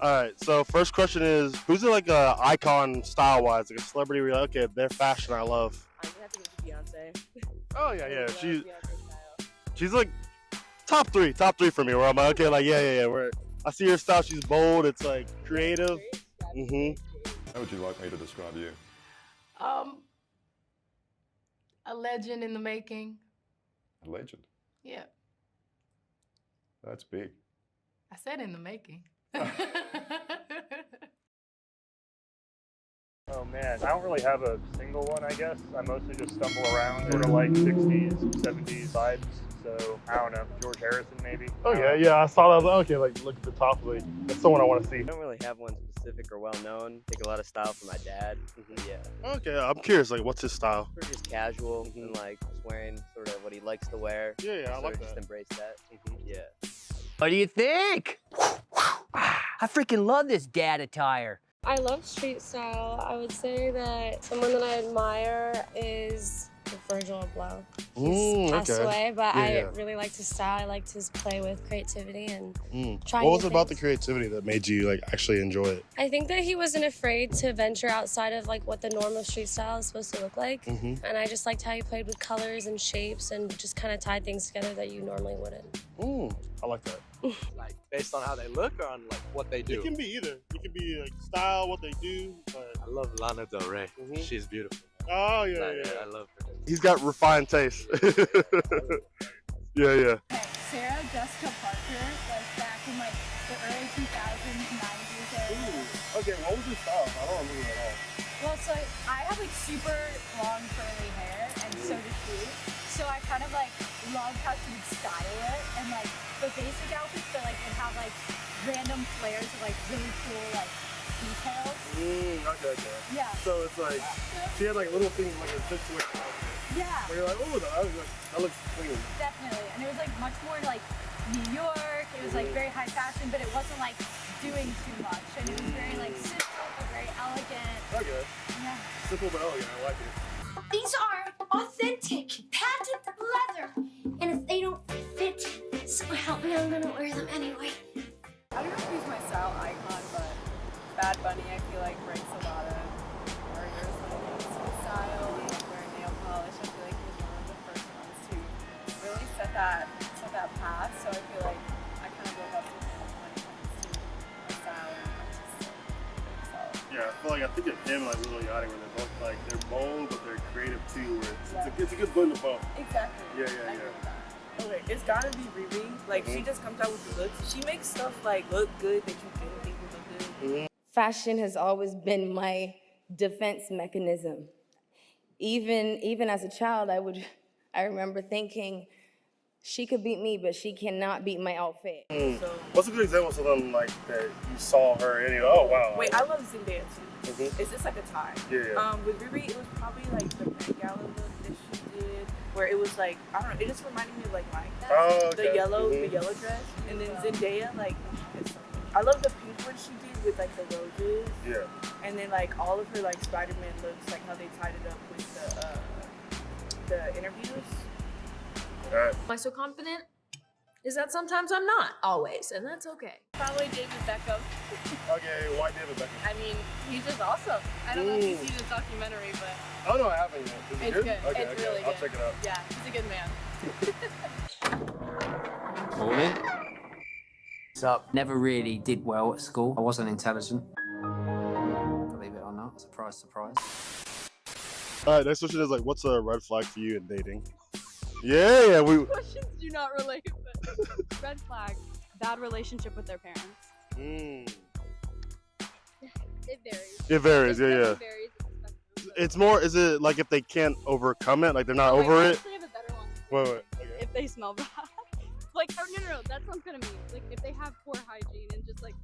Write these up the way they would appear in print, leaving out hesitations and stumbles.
All right. So first question is, who's like a icon style wise, like a celebrity? Where you're like, okay, their fashion I love. I'm gonna have to give it to Beyonce. Oh yeah, yeah. Beyonce style. She's like top three for me. Where I'm like, okay, like yeah. Where I see her style, she's bold. It's like creative. How would you like me to describe you? A legend in the making. A legend. Yeah, That's big. I said in the making. Oh man, I don't really have a single one, I guess. I mostly just stumble around, sort of like 60s, 70s vibes. So, I don't know, George Harrison maybe? Oh yeah. I saw that. I was like, okay, like look at the top of it. That's someone I want to see. I don't really have one specific or well known. Take a lot of style from my dad. Yeah. Okay, I'm curious. Like, what's his style? We're just casual and like just wearing sort of what he likes to wear. Yeah, I like Just that. embrace that. Yeah. What do you think? I freaking love this dad attire. I love street style. I would say that someone that I admire is Virgil Abloh. He's passed away, but I really liked his style. I liked his play with creativity and trying. What was new it about the things. creativity that made you like actually enjoy it? I think that he wasn't afraid to venture outside of like what the norm of street style is supposed to look like. And I just liked how he played with colors and shapes and just kind of tied things together that you normally wouldn't. I like that. Like based on how they look or on like what they do? It can be either. It can be like style, what they do. But I love Lana Del Rey. She's beautiful. oh yeah. I love her. He's got refined taste. yeah. Sarah Jessica Parker, like back in like the early 2000s, 90s area. Okay, what was your style? I don't remember at all. Well, so I have like super long curly hair, and so does she. So I kind of like love how she would style it, and like the basic outfits that like would have like random flares of like really cool like details. Okay. Yeah. So it's like she had like little things like a situation outfit. Yeah. Where you're like, oh, that looks clean. Definitely, and it was like much more like New York. It was like very high fashion, but it wasn't like doing too much, and it was very like simple but very elegant. Okay. Yeah. Simple but elegant. I like it. These are authentic, patent leather. And if they don't fit, so help me, I'm gonna wear them anyway. I don't know if he's my style icon, but Bad Bunny, I feel like breaks a lot of barriers when it comes to style and like wearing nail polish. I feel like he was one of the first ones to really set that path. So I feel like I kind of look up to him when it comes to my style and artistic. So. Yeah, I feel like I think of him like Lil Yachty, where they're both like they're bold but they're creative too. Where it's a good blend of both. Exactly. Yeah. Okay, it's gotta be Riri. Like she just comes out with the looks. She makes stuff like look good that you didn't think would look good. Fashion has always been my defense mechanism. Even as a child, I remember thinking, she could beat me, but she cannot beat my outfit. So, what's a good example of something like that you saw her and you oh wow. Wait, I love Zendaya too. It's just like a tie. Yeah. With Riri, it was probably like the Met Gala look that she did, where it was like I don't know. It just reminded me of like Mike. The yellow dress, and then Zendaya like. I love the pink one she did with like the roses. Yeah. And then like all of her like Spider-Man looks, like how they tied it up with the interviews. Am I so confident? Is that sometimes I'm not always, and that's okay. Probably David Beckham. Okay, why David Beckham? I mean, he's just awesome. I don't know if you've seen the documentary, but Oh no, I haven't yet. Is it it's good. Okay, It's really good. I'll check it out. Yeah, he's a good man. Morning. What's up? Never really did well at school. I wasn't intelligent. Believe it or not. Surprise, surprise. All right, next question is like, what's a red flag for you in dating? Yeah, we. Questions do not relate, but red flag, bad relationship with their parents. It varies. It varies, yeah. It varies. It's more, is it like if they can't overcome it, like they're not over it? I have a better one. Wait, okay. If they smell bad. Like, oh, no, that sounds kind of mean. Like, if they have poor hygiene and just like.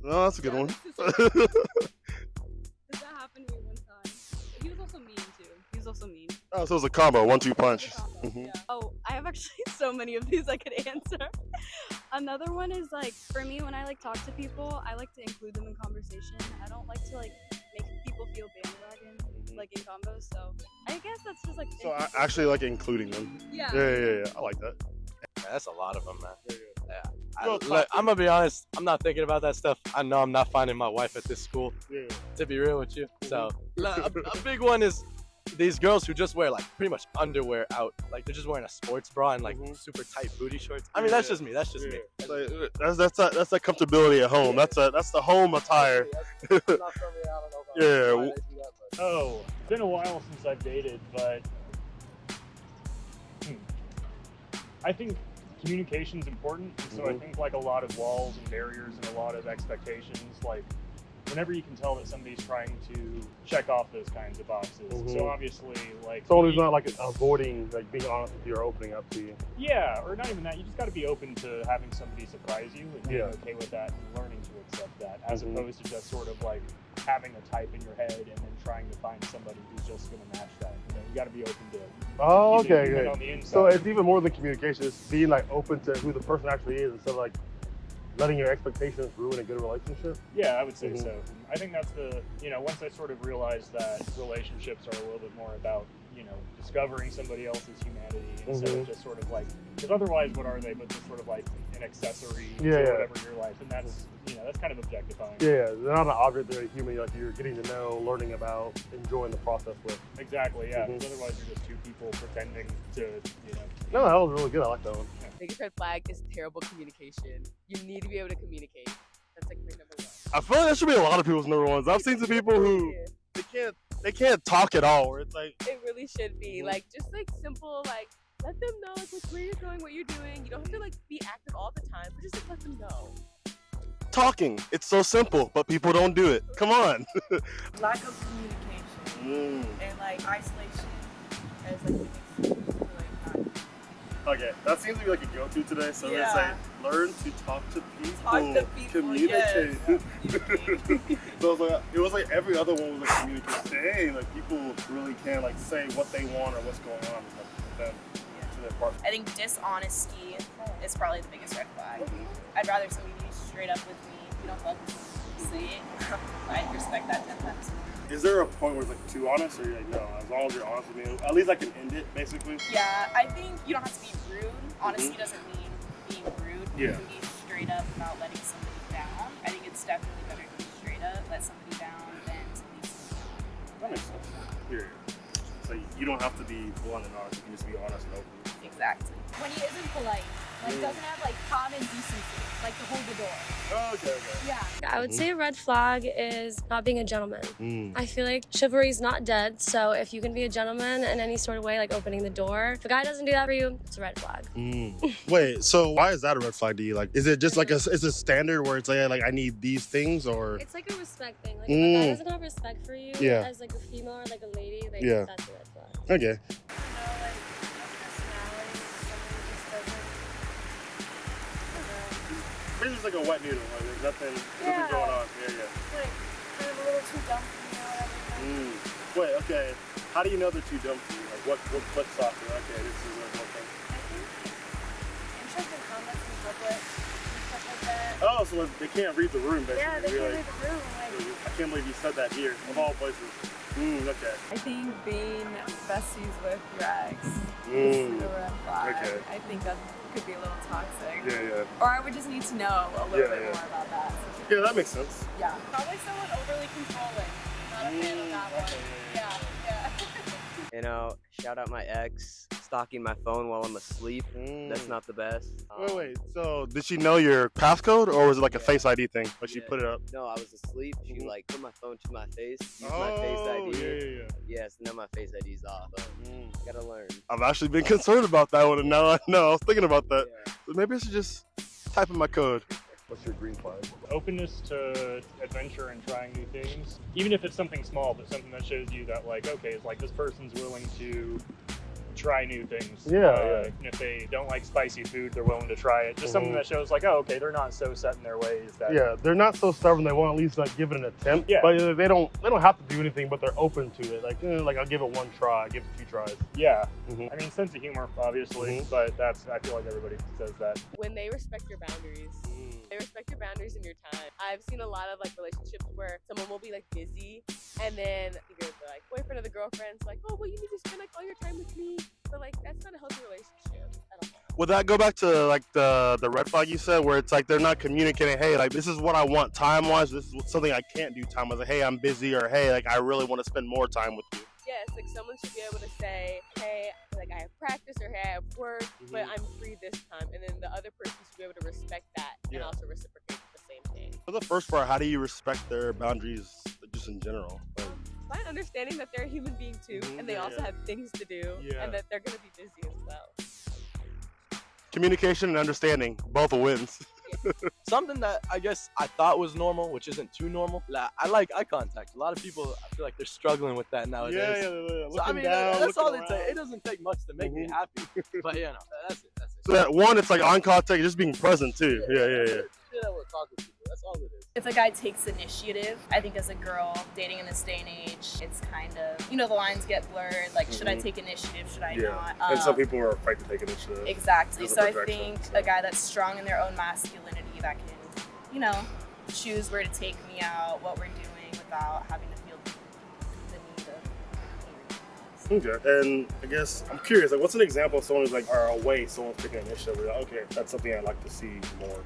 No, that's a good one. Because that happened to me one time. He was also mean too. Oh, so it was a combo, 1-2 punch. Yeah. Oh, I have actually so many of these I could answer. Another one is like, for me, when I like talk to people, I like to include them in conversation. I don't like to like make people feel bandwagon, like in combos. So I guess that's just like. So I actually like including them. Yeah. Yeah. I like that. That's a lot of them, man. Look, I'm gonna be honest. I'm not thinking about that stuff. I know I'm not finding my wife at this school. Yeah. To be real with you. So a big one is these girls who just wear like pretty much underwear out. Like they're just wearing a sports bra and like super tight booty shorts. I mean, that's just me. That's just me. Like, that's that comfortability at home. That's the home attire. Not for me. I don't know about Yeah. why they do that, but- Oh, it's been a while since I've dated, but I think communication's important. And so I think like a lot of walls and barriers and a lot of expectations, like whenever you can tell that somebody's trying to check off those kinds of boxes. So obviously, like Someone who's not like avoiding, like being honest with you or opening up to you. yeah, or not even that. You just got to be open to having somebody surprise you and being okay with that and learning to accept that, as opposed to just sort of like having a type in your head and then trying to find somebody who's just going to match that. You know, you got to be open to. Oh, okay, even okay. on the inside. So it's even more than communication. It's being like open to who the person actually is instead of like letting your expectations ruin a good relationship. Yeah, I would say so. I think that's the, once I sort of realized that relationships are a little bit more about, discovering somebody else's humanity instead of just sort of like, because otherwise what are they but just sort of like an accessory to whatever your life, and that's, that's kind of objectifying. Yeah, they're not an object, they're a human, like you're getting to know, learning about, enjoying the process with. Exactly, yeah, because otherwise you're just two people pretending to, No, that was really good, I like that one. Biggest red flag is terrible communication. You need to be able to communicate. That's like my number one. I feel like that should be a lot of people's number ones. I've seen some people who they can't talk at all. Where it's like it really should be like just like simple, like let them know like where you're going, what you're doing. You don't have to like be active all the time, but just like let them know. talking. It's so simple, but people don't do it. Come on. Lack of communication and like isolation as like an excuse to like not. Okay, that seems to be like a go-to today. So it's like learn to talk to people. Talk to people, communicate. Yes. So it was like every other one was like communication. Dang, like people really can like say what they want or what's going on with them to their partner. I think dishonesty is probably the biggest red flag. I'd rather somebody be straight up with me. If you don't love me, say it. I'd respect that 10 times. Is there a point where it's like too honest, or you're like, no, as long as you're honest with me, at least I can end it, basically? Yeah, I think you don't have to be rude. Honesty doesn't mean being rude. Yeah. You can be straight up without letting somebody down. I think it's definitely better to be straight up, let somebody down, than to leave somebody down. That makes sense. Here. So you don't have to be blunt and honest, you can just be honest and open. Exactly. When he isn't polite, like doesn't have like common decency, like to hold the door. Oh, okay. Yeah. I would say a red flag is not being a gentleman. I feel like chivalry is not dead, so if you can be a gentleman in any sort of way, like opening the door, if a guy doesn't do that for you, it's a red flag. Wait, so why is that a red flag to you? Like, is it just like is a standard where it's like I need these things, or? It's like a respect thing. Like if a guy doesn't have respect for you Yeah. as like a female or like a lady, like Yeah. that's a red flag. Okay. It's just like a wet noodle. Like there's nothing going on. Yeah. Like kind of a little too dumb for me or whatever. Wait, okay. How do you know they're too dumb for you? Like what clicks off? Okay, this is like okay. Interesting comments in public and stuff like that. Oh, so they can't read the room, basically. Yeah, they You're can't like, read the room. Like, I can't believe you said that here, of all places. Okay. I think being besties with your ex is a red flag. Okay. I think that could be a little toxic. Yeah. Or I would just need to know a little bit more about that. Yeah, that makes sense. Yeah. Probably someone overly controlling. Not a fan of that one. Yeah. You know, shout out my ex stalking my phone while I'm asleep. That's not the best. Wait. So did she know your passcode, or was it like a Face ID thing? Like she put it up? No, I was asleep. She like put my phone to my face, used my Face ID. Yeah. Yes, now my Face ID's off. But gotta learn. I've actually been concerned about that one, and now I know. I was thinking about that. So maybe I should just type in my code. What's your green flag? Openness to adventure and trying new things, even if it's something small, but something that shows you that like, okay, it's like this person's willing to try new things. Yeah. And if they don't like spicy food, they're willing to try it. Just something that shows like, oh, okay, they're not so set in their ways that. Yeah, they're not so stubborn. They won't at least like give it an attempt. Yeah. But they don't have to do anything, but they're open to it. Like I'll give it one try, give it 2 tries. Yeah. I mean, sense of humor, obviously, but I feel like everybody says that. When they respect your boundaries. They respect your boundaries and your time. I've seen a lot of like relationships where someone will be like busy, and then either the like boyfriend or the girlfriend's like, oh, well, you need to spend like all your time with me, but like that's not a healthy relationship. I don't know. Would that go back to like the red flag you said, where it's like they're not communicating, hey, like this is what I want time wise, this is something I can't do time wise, like, hey, I'm busy, or hey, like I really want to spend more time with you. Yes, like someone should be able to say, hey, like I have practice, or hey, I have work, but I'm free this time, and then the other person should be able to respect that and also reciprocate the same thing. For the first part, how do you respect their boundaries just in general? Like, By understanding that they're a human being too, and they also have things to do, and that they're going to be busy as well. communication and understanding, both wins. Something that I guess I thought was normal, which isn't too normal. I like eye contact. A lot of people, I feel like they're struggling with that nowadays. Yeah. So I mean, that's all it takes. It doesn't take much to make me happy. But you know, that's it. So that one, it's like eye contact, just being present too. Yeah. Talk with people. That's all it is. If a guy takes initiative, I think as a girl dating in this day and age, it's kind of, the lines get blurred. Like, should I take initiative? Should I not? And some people are afraid to take initiative. Exactly. So I think a guy that's strong in their own masculinity that can, choose where to take me out, what we're doing without having to feel the need of. Okay. And I guess I'm curious, like, what's an example of someone who's like, or a way someone's taking initiative? Where you're like, okay, that's something I'd like to see more.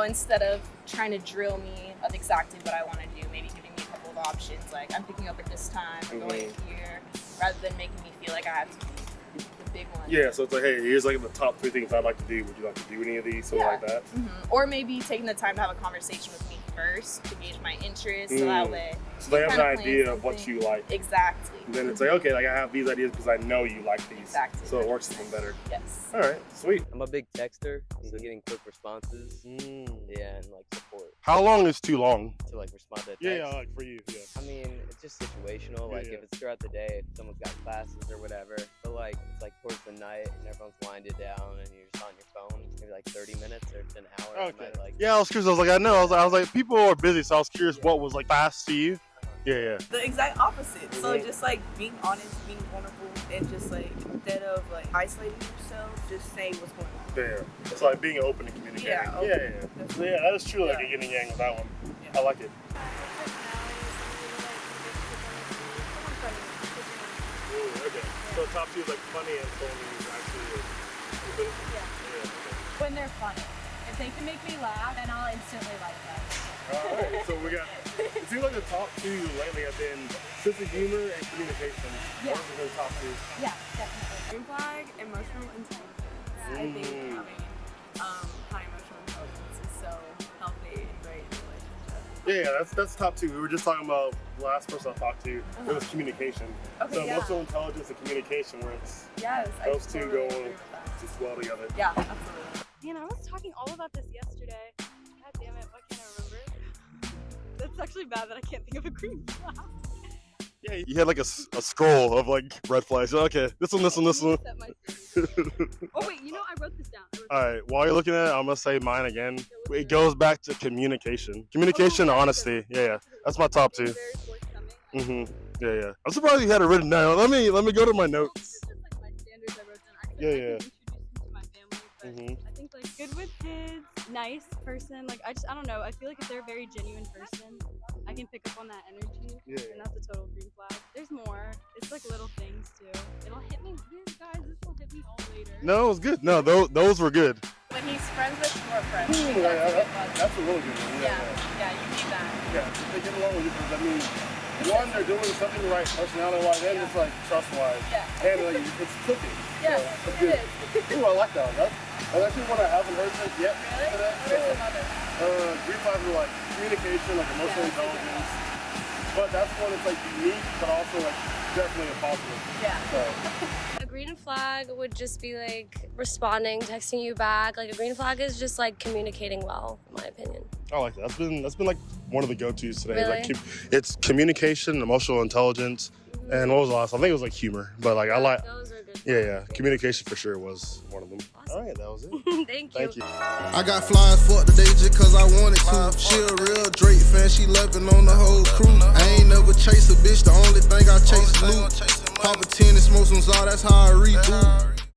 Instead of trying to drill me of exactly what I want to do, maybe giving me a couple of options, like I'm picking up at this time, I'm going here, rather than making me feel like I have to be the big one. Yeah, so it's like, hey, here's like the top 3 things I'd like to do. Would you like to do any of these? Something like that. Or maybe taking the time to have a conversation with me first to gauge my interests, so that way. So they have an idea of what you like. Exactly. And then it's like, okay, like I have these ideas because I know you like these. Exactly. So it works even better. Yes. All right, sweet. I'm a big texter, so getting quick responses. Yeah, and like support. How long is too long? To like respond to a text. Yeah, like for you, yeah. I mean, it's just situational. Like if it's throughout the day, if someone's got classes or whatever. But like it's like towards the night and everyone's winded down and you're just on your phone, maybe like 30 minutes or an hour. Okay. Might, like, Yeah, I was curious. I was like, I know. I was like, people are busy, so I was curious what was like fast to you. Yeah. The exact opposite. So just like being honest, being vulnerable, and just like instead of like isolating yourself, just say what's going on. Yeah. It's like being open and communicating. Yeah. Yeah, that is true. Like a yin and yang with that one. I like it. Okay. So top 2 is like funny and phony is actually open. When they're funny. If they can make me laugh, then I'll instantly like them. Alright, so we got, it seems like the top 2 lately have been sense of humor and communication. Yeah. Those have been the top 2. Yeah, definitely. Green flag, emotional intelligence. I think having high emotional intelligence is so healthy and great in a relationship. Yeah, that's top 2. We were just talking about the last person I talked to. It was communication. Okay, so emotional intelligence and communication, where it's those two go just well together. Yeah, absolutely. Man, I was talking all about this yesterday. God damn it, why can't I remember? That's actually bad that I can't think of a green flag. Yeah, you had like a scroll of like red flags. Okay, this one. Oh wait, I wrote this down. Alright, while you're looking at it, I'm gonna say mine again. It goes back to communication. Communication and honesty. Yeah. That's my top 2. Yeah. I'm surprised you had it written down. Let me go to my notes. My standards I wrote down. I introduced them to my family, but I think like good with kids, nice person. Like I don't know. I feel like if they're a very genuine person, I can pick up on that energy, and that's a total green flag. There's more. It's like little things too. It'll hit me. Guys, this will hit me all later. No, it was good. No, those were good. When he's friends with more friends. That's a really good one. Yeah, you need that. Yeah, they get along with you because, I mean, one, they're doing something right personality-wise, and it's like trust-wise. And like, it's cooking. Yeah, so that's good. Ooh, I like that one. That's actually one I haven't heard since yet. Really? Green flags are like communication, like emotional intelligence. But that's one that's like unique, but also like definitely a positive. Yeah. So. A green flag would just be like responding, texting you back. Like a green flag is just like communicating well, in my opinion. I like that. That's been like one of the go-tos today. Really? Like it's communication, emotional intelligence, and what was the last? I think it was like humor. But like I like. Those are good. Yeah. Communication for sure was one of them. All right, that was it. Thank you. Thank you. I got flying for the day just 'cause